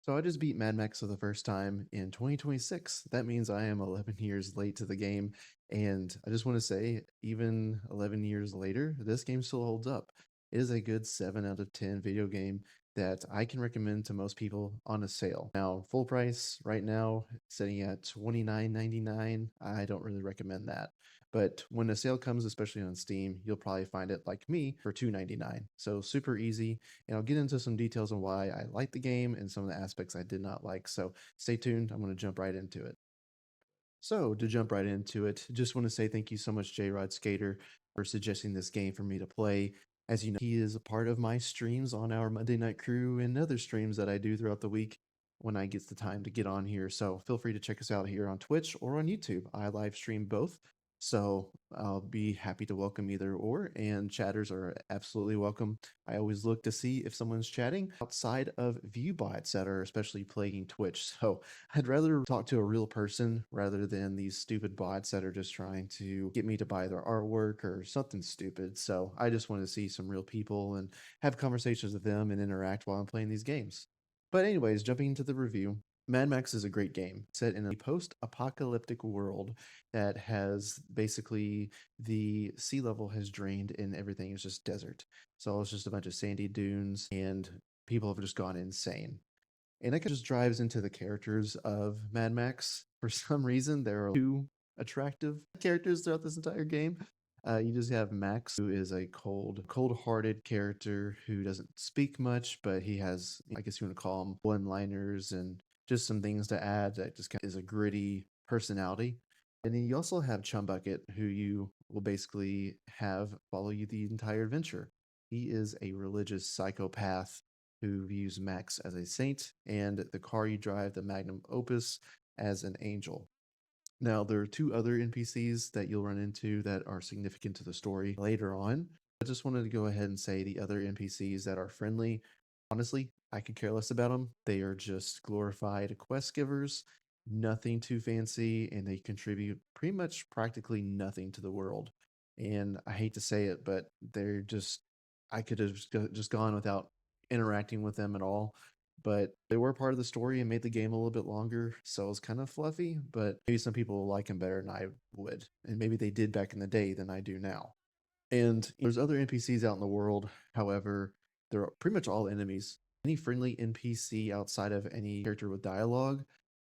So I just beat Mad Max for the first time in 2026. That means I am 11 years late to the game. And I just want to say, even 11 years later, this game still holds up. It is a good 7 out of 10 video game that I can recommend to most people on a sale. Now, full price right now, sitting at $29.99. I don't really recommend that. But when a sale comes, especially on Steam, you'll probably find it like me for $2.99. So super easy, and I'll get into some details on why I like the game and some of the aspects I did not like. So stay tuned. I'm going to jump right into it. So, to jump right into it, just want to say thank you so much, J Rod Skater, for suggesting this game for me to play. As you know, he is a part of my streams on our Monday Night Crew and other streams that I do throughout the week when I get the time to get on here. So, feel free to check us out here on Twitch or on YouTube. I live stream both. So, I'll be happy to welcome either or, and chatters are absolutely welcome. I always look to see if someone's chatting outside of view bots that are especially plaguing Twitch. So, I'd rather talk to a real person rather than these stupid bots that are just trying to get me to buy their artwork or something stupid. So I just want to see some real people and have conversations with them and interact while I'm playing these games. But, anyways, jumping into the review. Mad Max is a great game set in a post apocalyptic world that has basically the sea level has drained and everything is just desert. So it's just a bunch of sandy dunes and people have just gone insane. And that just drives into the characters of Mad Max. For some reason, there are two attractive characters throughout this entire game. You just have Max, who is a cold-hearted character who doesn't speak much, but he has, I guess you want to call him, one-liners and just some things to add that just kind of is a gritty personality. And then you also have Chumbucket, who you will basically have follow you the entire adventure. He is a religious psychopath who views Max as a saint and the car you drive, the Magnum Opus, as an angel. Now, there are two other NPCs that you'll run into that are significant to the story later on. I just wanted to go ahead and say the other NPCs that are friendly, honestly, I could care less about them. They are just glorified quest givers, nothing too fancy, and they contribute pretty much practically nothing to the world. And I hate to say it, but they're just, I could have just gone without interacting with them at all, but they were part of the story and made the game a little bit longer, so it was kind of fluffy, but maybe some people will like him better than I would, and maybe they did back in the day than I do now. And there's other NPCs out in the world, however, they're pretty much all enemies. Any friendly NPC outside of any character with dialogue,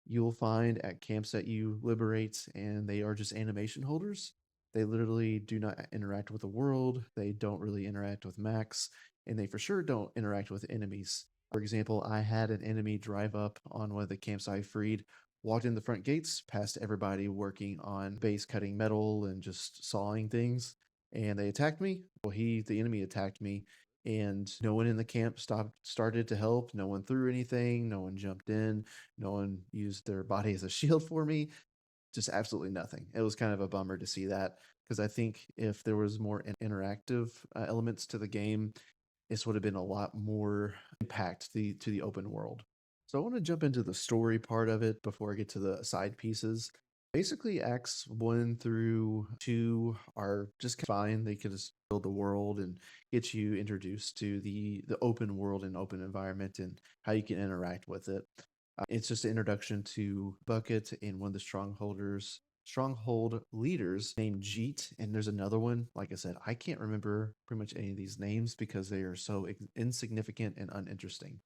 you'll find at camps that you liberate, and they are just animation holders. They literally do not interact with the world, they don't really interact with Max, and they for sure don't interact with enemies. For example, I had an enemy drive up on one of the camps I freed, walked in the front gates, past everybody working on base cutting metal and just sawing things, and they attacked me. Well, the enemy attacked me, and no one in the camp started to help. No one threw anything. No one jumped in. No one used their body as a shield for me. Just absolutely nothing. It was kind of a bummer to see that because I think if there was more interactive elements to the game, this would have been a lot more impact to the open world. So I want to jump into the story part of it before I get to the side pieces. Basically, acts 1 through 2 are just fine. They can just build the world and get you introduced to the open world and open environment and how you can interact with it. It's just an introduction to Bucket and one of the stronghold leaders named Jeet, and there's another one. Like I said, I can't remember pretty much any of these names because they are so insignificant and uninteresting.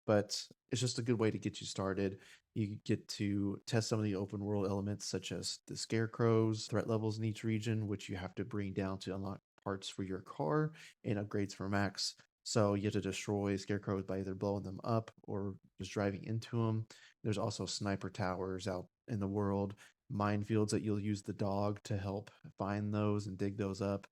But it's just a good way to get you started. You get to test some of the open world elements, such as the scarecrows, threat levels in each region, which you have to bring down to unlock parts for your car and upgrades for Max. So you have to destroy scarecrows by either blowing them up or just driving into them. There's also sniper towers out in the world, minefields that you'll use the dog to help find those and dig those up.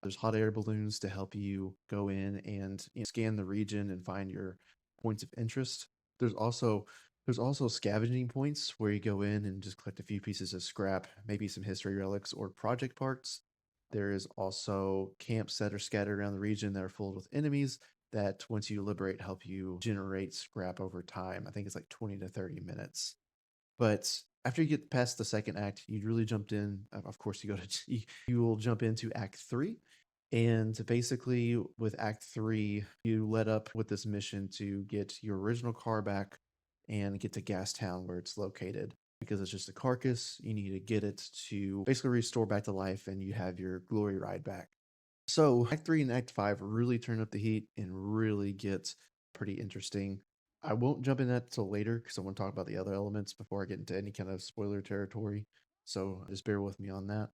There's hot air balloons to help you go in and scan the region and find your points of interest. There's also there's also scavenging points where you go in and just collect a few pieces of scrap, maybe some history relics or project parts. There is also camps that are scattered around the region that are full with enemies that once you liberate help you generate scrap over time. I think it's like 20 to 30 minutes. But after you get past the second act, you really jumped in. Of course, you go to you will jump into Act 3, and basically with Act 3, you let up with this mission to get your original car back and get to Gas Town where it's located. Because it's just a carcass, you need to get it to basically restore back to life and you have your glory ride back. So Act 3 and Act 5 really turn up the heat and really get pretty interesting. I won't jump in that till later because I want to talk about the other elements before I get into any kind of spoiler territory. So just bear with me on that.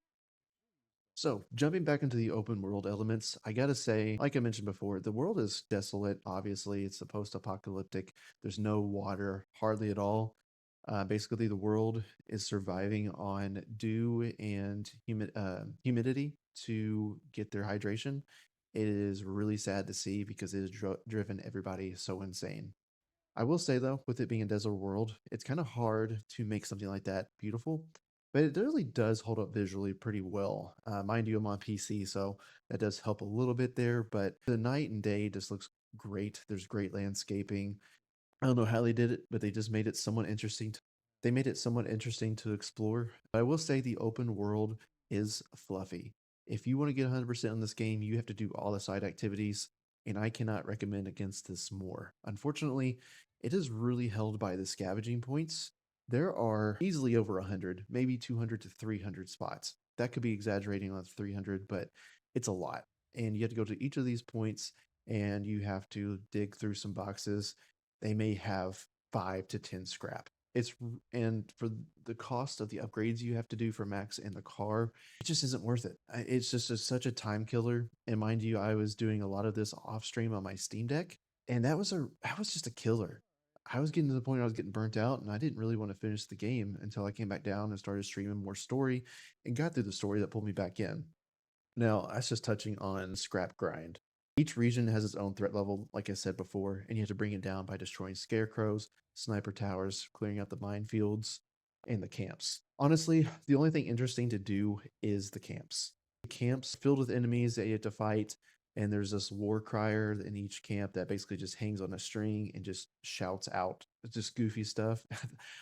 So, jumping back into the open world elements, I gotta say, like I mentioned before, the world is desolate. Obviously, it's a post apocalyptic. There's no water, hardly at all. Basically, the world is surviving on dew and humidity to get their hydration. It is really sad to see because it has driven everybody so insane. I will say though, with it being a desert world, it's kind of hard to make something like that beautiful, but it really does hold up visually pretty well. Mind you, I'm on PC, so that does help a little bit there. But the night and day just looks great. There's great landscaping. I don't know how they did it, but they just made it somewhat interesting. They made it somewhat interesting to explore. But I will say the open world is fluffy. If you want to get 100% on this game, you have to do all the side activities, and I cannot recommend against this more. Unfortunately, it is really held by the scavenging points. There are easily over 100, maybe 200 to 300 spots. That could be exaggerating on 300, but it's a lot. And you have to go to each of these points and you have to dig through some boxes. They may have 5 to 10 scrap. And for the cost of the upgrades you have to do for Max and the car, it just isn't worth it. It's just such a time killer. And mind you, I was doing a lot of this off stream on my Steam Deck, and that was just a killer. I was getting to the point where I was getting burnt out, and I didn't really want to finish the game until I came back down and started streaming more story, and got through the story that pulled me back in. Now, that's just touching on scrap grind. Each region has its own threat level, like I said before, and you have to bring it down by destroying scarecrows, sniper towers, clearing out the minefields, and the camps. Honestly, the only thing interesting to do is the camps. The camps filled with enemies that you have to fight, and there's this war crier in each camp that basically just hangs on a string and just shouts out just goofy stuff.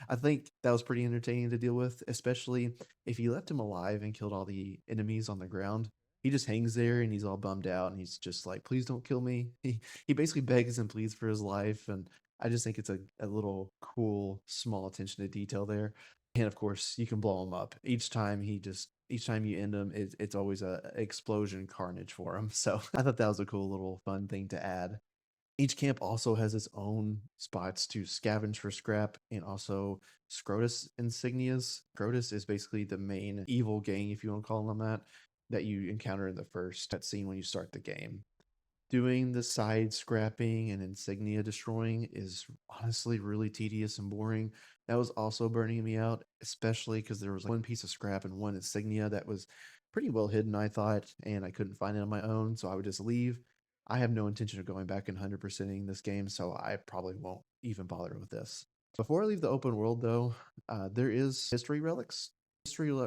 I think that was pretty entertaining to deal with, especially if you left him alive and killed all the enemies on the ground. He just hangs there and he's all bummed out and he's just like, please don't kill me. He basically begs and pleads for his life. And I just think it's a little cool, small attention to detail there. And of course, you can blow him up. Each time you end him, it's always a explosion carnage for him. So I thought that was a cool little fun thing to add. Each camp also has its own spots to scavenge for scrap and also Scrotus insignias. Scrotus is basically the main evil gang, if you want to call them that you encounter in the first cutscene when you start the game. Doing the side scrapping and insignia destroying is honestly really tedious and boring. That was also burning me out, especially because there was like one piece of scrap and one insignia that was pretty well hidden, I thought, and I couldn't find it on my own, so I would just leave. I have no intention of going back and 100%ing this game, so I probably won't even bother with this. Before I leave the open world, though, there is history relics.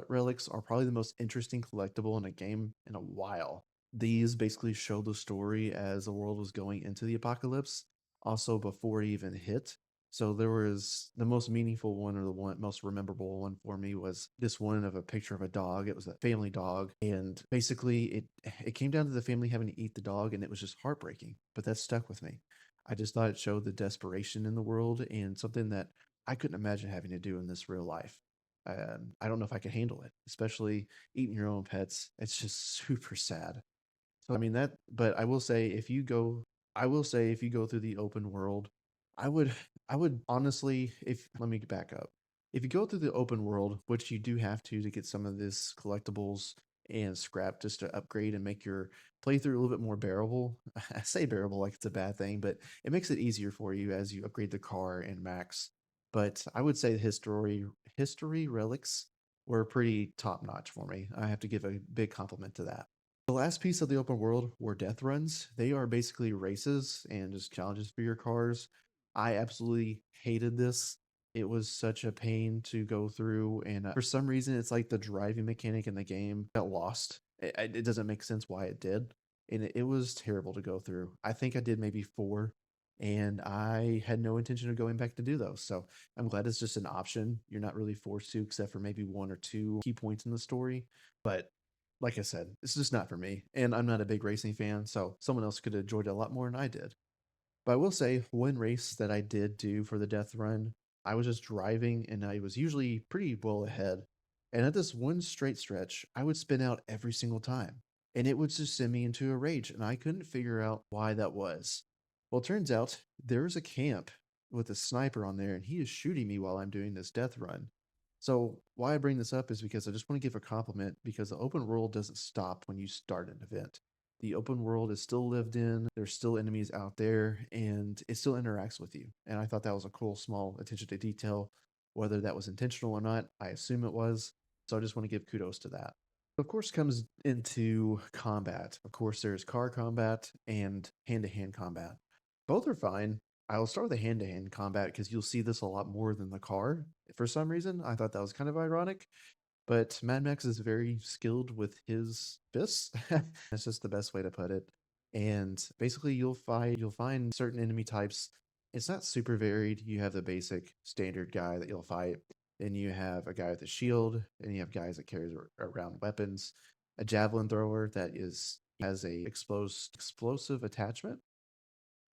Relics are probably the most interesting collectible in a game in a while. These basically show the story as the world was going into the apocalypse, also before it even hit. So there was the most meaningful one, or the one most rememberable one for me, was this one of a picture of a dog. It was a family dog, and basically it came down to the family having to eat the dog, and it was just heartbreaking. But that stuck with me. I just thought it showed the desperation in the world and something that I couldn't imagine having to do in this real life. I don't know if I could handle it, especially eating your own pets. It's just super sad. So I mean that, but I will say if you go through the open world, I would I would honestly, if let me back up. If you go through the open world, which you do have to get some of this collectibles and scrap just to upgrade and make your playthrough a little bit more bearable. I say bearable like it's a bad thing, but it makes it easier for you as you upgrade the car and max. But I would say the history relics were pretty top notch for me. I have to give a big compliment to that. The last piece of the open world were death runs. They are basically races and just challenges for your cars. I absolutely hated this. It was such a pain to go through, and for some reason, it's like the driving mechanic in the game got lost. It doesn't make sense why it did, and it was terrible to go through. I think I did maybe 4, and I had no intention of going back to do those. So I'm glad it's just an option. You're not really forced to, except for maybe 1 or 2 key points in the story. But like I said, it's just not for me. And I'm not a big racing fan, so someone else could have enjoyed it a lot more than I did. But I will say one race that I did do for the death run, I was just driving and I was usually pretty well ahead. And at this one straight stretch, I would spin out every single time. And it would just send me into a rage. And I couldn't figure out why that was. Well, it turns out there's a camp with a sniper on there and he is shooting me while I'm doing this death run. So, why I bring this up is because I just want to give a compliment because the open world doesn't stop when you start an event. The open world is still lived in, there's still enemies out there, and it still interacts with you. And I thought that was a cool, small attention to detail. Whether that was intentional or not, I assume it was. So I just want to give kudos to that. Of course, comes into combat. Of course, there's car combat and hand to hand combat. Both are fine. I'll start with the hand to hand combat because you'll see this a lot more than the car. For some reason, I thought that was kind of ironic, but Mad Max is very skilled with his fists. That's just the best way to put it. And basically you'll find certain enemy types. It's not super varied. You have the basic standard guy that you'll fight. Then you have a guy with a shield, and you have guys that carries around weapons, a javelin thrower that is has a explosive attachment,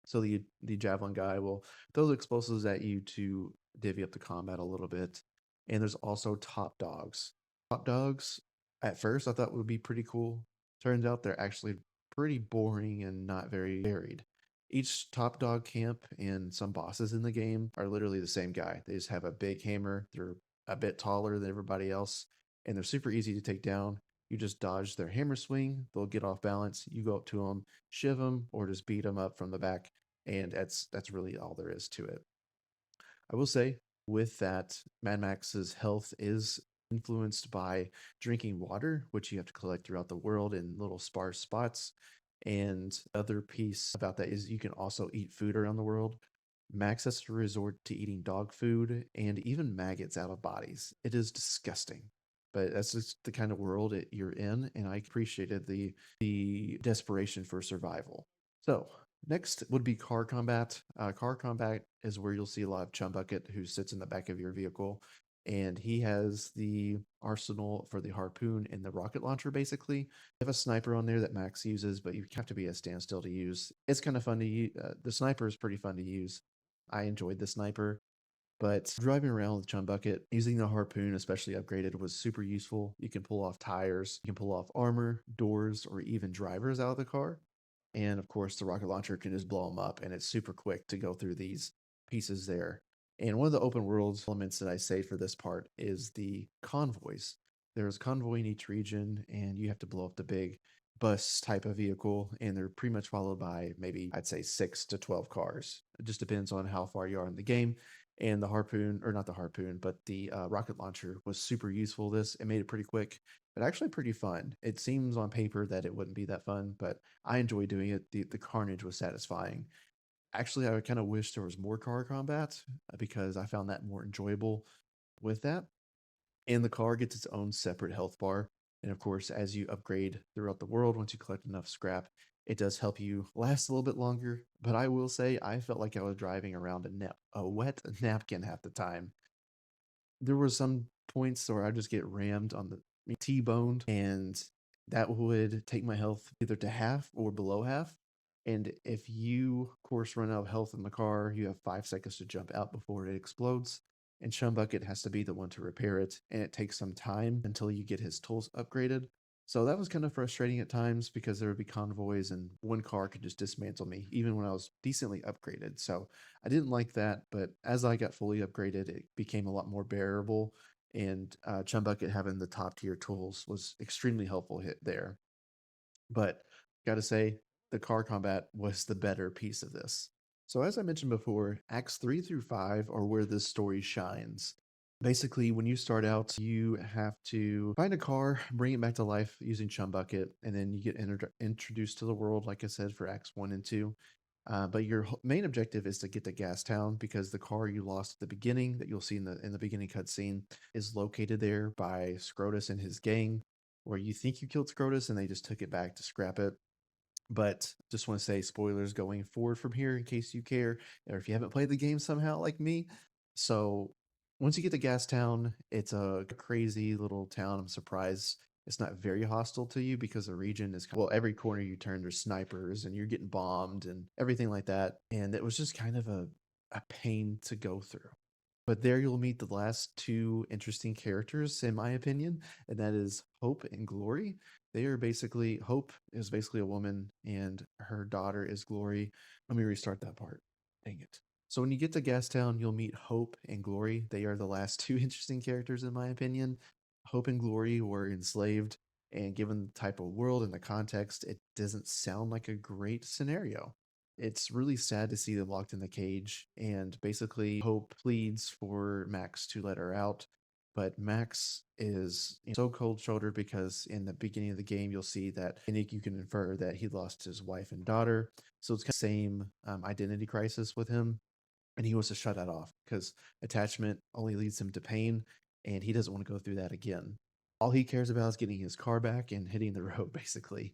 so the javelin guy will throw the explosives at you to divvy up the combat a little bit. And there's also top dogs. Top dogs, at first, I thought would be pretty cool. Turns out they're actually pretty boring and not very varied. Each top dog camp and some bosses in the game are literally the same guy. They just have a big hammer. They're a bit taller than everybody else, and they're super easy to take down. You just dodge their hammer swing. They'll get off balance. You go up to them, shiv them, or just beat them up from the back, and that's really all there is to it. I will say with that, Mad Max's health is influenced by drinking water, which you have to collect throughout the world in little sparse spots. And other piece about that is you can also eat food around the world. Max has to resort to eating dog food and even maggots out of bodies. It is disgusting. But that's just the kind of world you're in, and I appreciated the desperation for survival. So next would be car combat. Car combat is where you'll see a lot of Chumbucket, who sits in the back of your vehicle, and he has the arsenal for the harpoon and the rocket launcher. Basically, you have a sniper on there that Max uses, but you have to be a standstill to use. It's kind of fun to use. The sniper is pretty fun to use. I enjoyed the sniper. But driving around with Chumbucket, using the harpoon, especially upgraded, was super useful. You can pull off tires, you can pull off armor, doors, or even drivers out of the car. And of course, the rocket launcher can just blow them up, and it's super quick to go through these pieces there. And one of the open world elements that I say for this part is the convoys. There's convoy in each region, and you have to blow up the big bus type of vehicle, and they're pretty much followed by maybe I'd say 6 to 12 cars. It just depends on how far you are in the game. And the harpoon, or not the harpoon, but the rocket launcher was super useful. This it made it pretty quick, but actually pretty fun. It seems on paper that it wouldn't be that fun, but I enjoy doing it. The carnage was satisfying. Actually, I kind of wish there was more car combat because I found that more enjoyable with that. And the car gets its own separate health bar. And of course, as you upgrade throughout the world, once you collect enough scrap, it does help you last a little bit longer. But I will say, I felt like I was driving around a wet napkin half the time. There were some points where I just get rammed on the T-boned, and that would take my health either to half or below half. And if you, of course, run out of health in the car, you have 5 seconds to jump out before it explodes. And Chumbucket has to be the one to repair it, and it takes some time until you get his tools upgraded. So that was kind of frustrating at times because there would be convoys and one car could just dismantle me, even when I was decently upgraded. So I didn't like that, but as I got fully upgraded, it became a lot more bearable. And Chumbucket having the top tier tools was extremely helpful hit there. But gotta say, the car combat was the better piece of this. So, as I mentioned before, Acts 3 through 5 are where this story shines. Basically, when you start out, you have to find a car, bring it back to life using Chumbucket, and then you get introduced to the world, like I said, for Acts 1 and 2. But your main objective is to get to Gastown because the car you lost at the beginning, that you'll see in the beginning cutscene, is located there by Scrotus and his gang, where you think you killed Scrotus and they just took it back to scrap it. But just want to say spoilers going forward from here in case you care, or if you haven't played the game somehow like me. So once you get to Gastown, it's a crazy little town. I'm surprised It's not very hostile to you because the region is well, every corner you turn, there's snipers and you're getting bombed and everything like that. And it was just kind of a pain to go through. But there you'll meet the last two interesting characters, in my opinion, and that is Hope and Glory. They are basically Hope is basically a woman, and her daughter is Glory. Let me restart that part. Dang it. So when you get to Gastown, you'll meet Hope and Glory. They are the last two interesting characters, in my opinion. Hope and Glory were enslaved, and given the type of world and the context, it doesn't sound like a great scenario. It's really sad to see them locked in the cage, and basically Hope pleads for Max to let her out. But Max is so cold-shouldered because in the beginning of the game, you'll see that I think you can infer that he lost his wife and daughter. So it's kind of the same identity crisis with him, and he wants to shut that off because attachment only leads him to pain, and he doesn't want to go through that again. All he cares about is getting his car back and hitting the road, basically.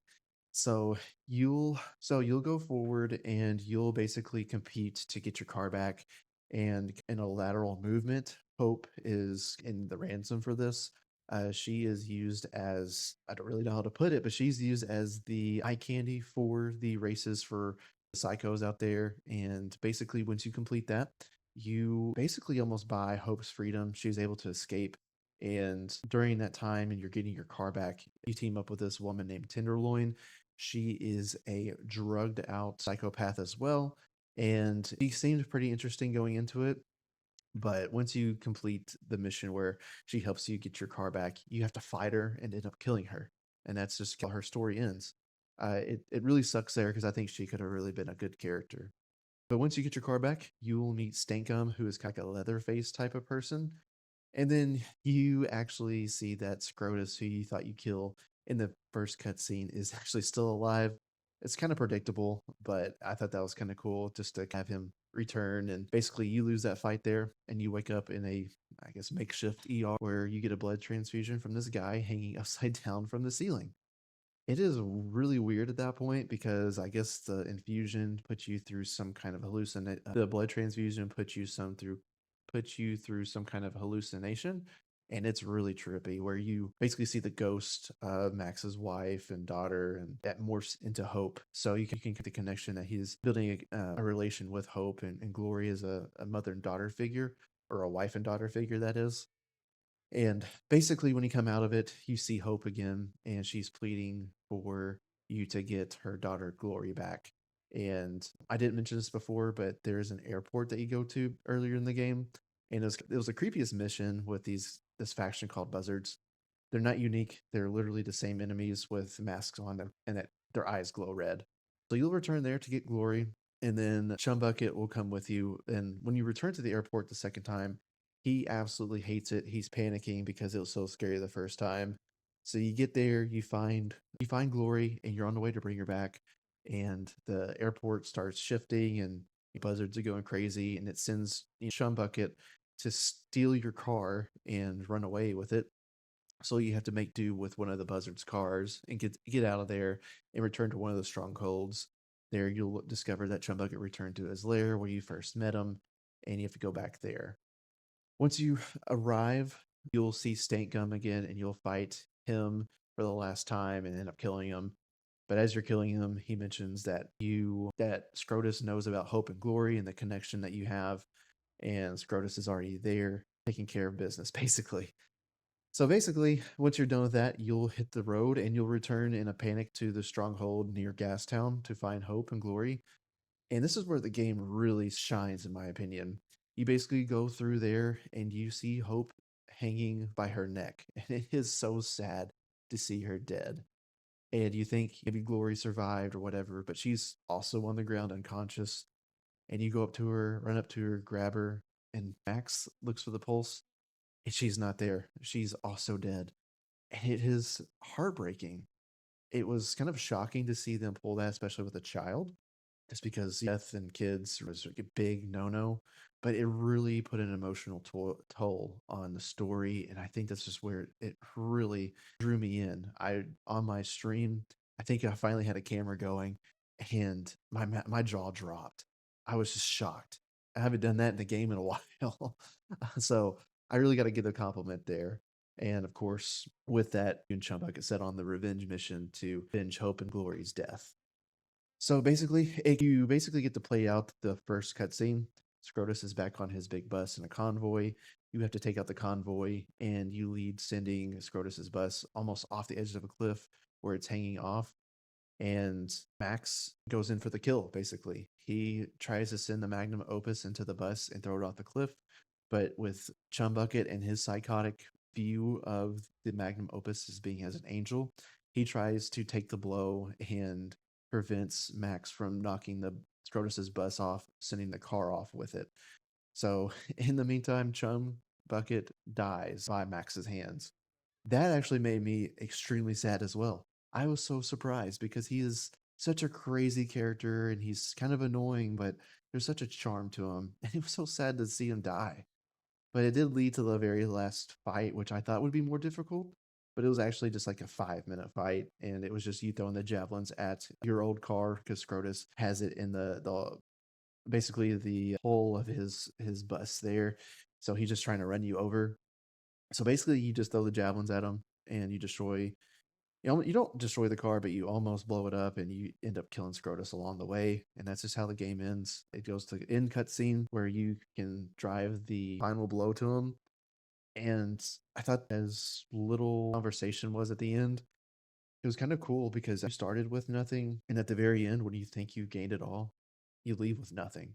So you'll go forward and you'll basically compete to get your car back. And in a lateral movement, Hope is in the ransom for this. She is used as I don't really know how to put it, but she's used as the eye candy for the races for the psychos out there. And basically, once you complete that, you basically almost buy Hope's freedom. She's able to escape. And during that time, and you're getting your car back, you team up with this woman named Tenderloin. She is a drugged out psychopath as well, and she seemed pretty interesting going into it. But once you complete the mission where she helps you get your car back, you have to fight her and end up killing her. And that's just how her story ends. It really sucks there because I think she could have really been a good character. But once you get your car back, you will meet Stankum, who is kind of like a Leatherface type of person, and then you actually see that Scrotus, who you thought you kill in the first cutscene, is actually still alive. It's kind of predictable, but I thought that was kind of cool just to have him return. And basically, you lose that fight there, and you wake up in a, I guess, makeshift ER where you get a blood transfusion from this guy hanging upside down from the ceiling. It is really weird at that point because I guess the infusion puts you through some kind of the blood transfusion puts you through some kind of hallucination, and it's really trippy where you basically see the ghost of Max's wife and daughter, and that morphs into Hope. So you can get the connection that he's building a relation with Hope, and Glory is a mother and daughter figure, or a wife and daughter figure, that is. And basically, when you come out of it, you see Hope again, and she's pleading for you to get her daughter Glory back. And I didn't mention this before, but there's an airport that you go to earlier in the game, and it was the creepiest mission with this faction called Buzzards. They're not unique; they're literally the same enemies with masks on them, and that their eyes glow red. So you'll return there to get Glory, and then Chumbucket will come with you. And when you return to the airport the second time, he absolutely hates it. He's panicking because it was so scary the first time. So you get there, you find Glory, and you're on the way to bring her back. And the airport starts shifting, and the buzzards are going crazy, and it sends Chumbucket to steal your car and run away with it. So you have to make do with one of the buzzard's cars and get out of there and return to one of the strongholds. There you'll discover that Chumbucket returned to his lair where you first met him, and you have to go back there. Once you arrive, you'll see Stank Gum again, and you'll fight him for the last time and end up killing him. But as you're killing him, he mentions that Scrotus knows about Hope and Glory and the connection that you have, and Scrotus is already there taking care of business, basically. So basically, once you're done with that, you'll hit the road and you'll return in a panic to the stronghold near Gastown to find Hope and Glory. And this is where the game really shines, in my opinion. You basically go through there and you see Hope hanging by her neck. And it is so sad to see her dead. And you think maybe Glory survived or whatever, but she's also on the ground unconscious. And you go up to her, run up to her, grab her, and Max looks for the pulse, and she's not there. She's also dead. And it is heartbreaking. It was kind of shocking to see them pull that, especially with a child, just because death in kids was like a big no-no. But it really put an emotional toll on the story, and I think that's just where it really drew me in. I on my stream, I think I finally had a camera going, and my jaw dropped. I was just shocked. I haven't done that in the game in a while, so I really got to give a compliment there. And of course, with that, you and Chumbucket set on the revenge mission to avenge Hope and Glory's death. So basically, you basically get to play out the first cutscene. Scrotus is back on his big bus in a convoy. You have to take out the convoy, and you lead sending Scrotus's bus almost off the edge of a cliff where it's hanging off. And Max goes in for the kill, basically. He tries to send the magnum opus into the bus and throw it off the cliff, but with Chumbucket and his psychotic view of the magnum opus as being as an angel, he tries to take the blow and prevents Max from knocking the Scrotus's bus off, sending the car off with it. So in the meantime, Chum Bucket dies by Max's hands. That actually made me extremely sad as well. I was so surprised because he is such a crazy character and he's kind of annoying, but there's such a charm to him. And it was so sad to see him die. But it did lead to the very last fight, which I thought would be more difficult. But it was actually just like a 5 minute fight, and it was just you throwing the javelins at your old car because Scrotus has it in the basically the hole of his bus there. So he's just trying to run you over. So basically, you just throw the javelins at him, and you destroy. You don't destroy the car, but you almost blow it up, and you end up killing Scrotus along the way. And that's just how the game ends. It goes to the end cutscene where you can drive the final blow to him. And I thought as little conversation was at the end, it was kind of cool because you started with nothing, and at the very end, when you think you gained it all, you leave with nothing.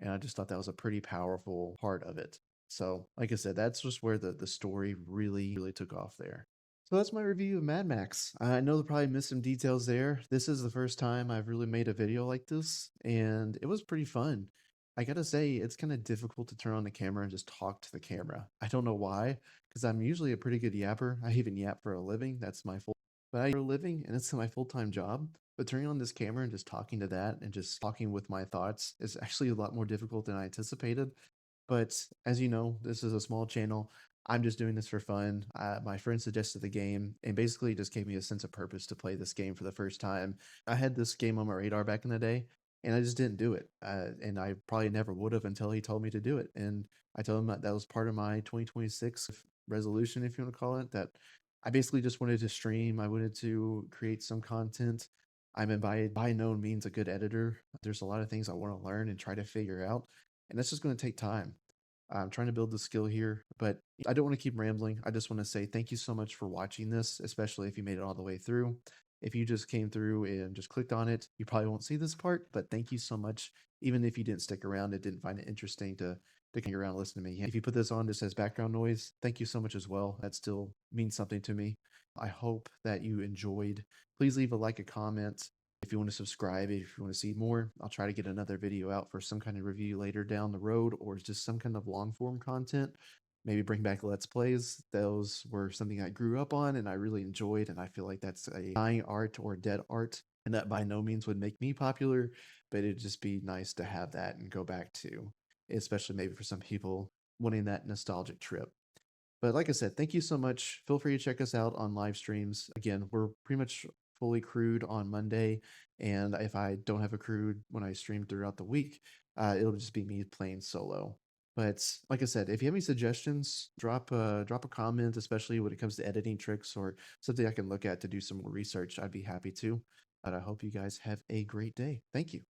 And I just thought that was a pretty powerful part of it. So, like I said, that's just where the story really took off there. So that's my review of Mad Max. I know I probably missed some details there. This is the first time I've really made a video like this, and it was pretty fun. I gotta say, it's kind of difficult to turn on the camera and just talk to the camera. I don't know why, because I'm usually a pretty good yapper. I even yap for a living. That's my full, but I for a living, and it's my full-time job. But turning on this camera and just talking to that and just talking with my thoughts is actually a lot more difficult than I anticipated. But as you know, this is a small channel. I'm just doing this for fun. My friend suggested the game and basically just gave me a sense of purpose to play this game for the first time. I had this game on my radar back in the day, and I just didn't do it. And I probably never would have until he told me to do it. And I told him that that was part of my 2026 resolution, if you want to call it, that I basically just wanted to stream. I wanted to create some content. I'm by no means a good editor. There's a lot of things I want to learn and try to figure out, and that's just going to take time. I'm trying to build the skill here, but I don't want to keep rambling. I just want to say thank you so much for watching this, especially if you made it all the way through. If you just came through and just clicked on it, you probably won't see this part, but thank you so much. Even if you didn't stick around and didn't find it interesting to hang around and listen to me. If you put this on just as background noise, thank you so much as well. That still means something to me. I hope that you enjoyed. Please leave a like, a comment. If you want to subscribe, if you want to see more, I'll try to get another video out for some kind of review later down the road or just some kind of long form content. Maybe bring back Let's Plays. Those were something I grew up on and I really enjoyed. And I feel like that's a dying art or dead art. And that by no means would make me popular, but it'd just be nice to have that and go back to, especially maybe for some people wanting that nostalgic trip. But like I said, thank you so much. Feel free to check us out on live streams. Again, we're pretty much fully crewed on Monday, and if I don't have a crew when I stream throughout the week, it'll just be me playing solo. But like I said, if you have any suggestions, drop a comment, especially when it comes to editing tricks or something I can look at to do some more research. I'd be happy to. But I hope you guys have a great day. Thank you.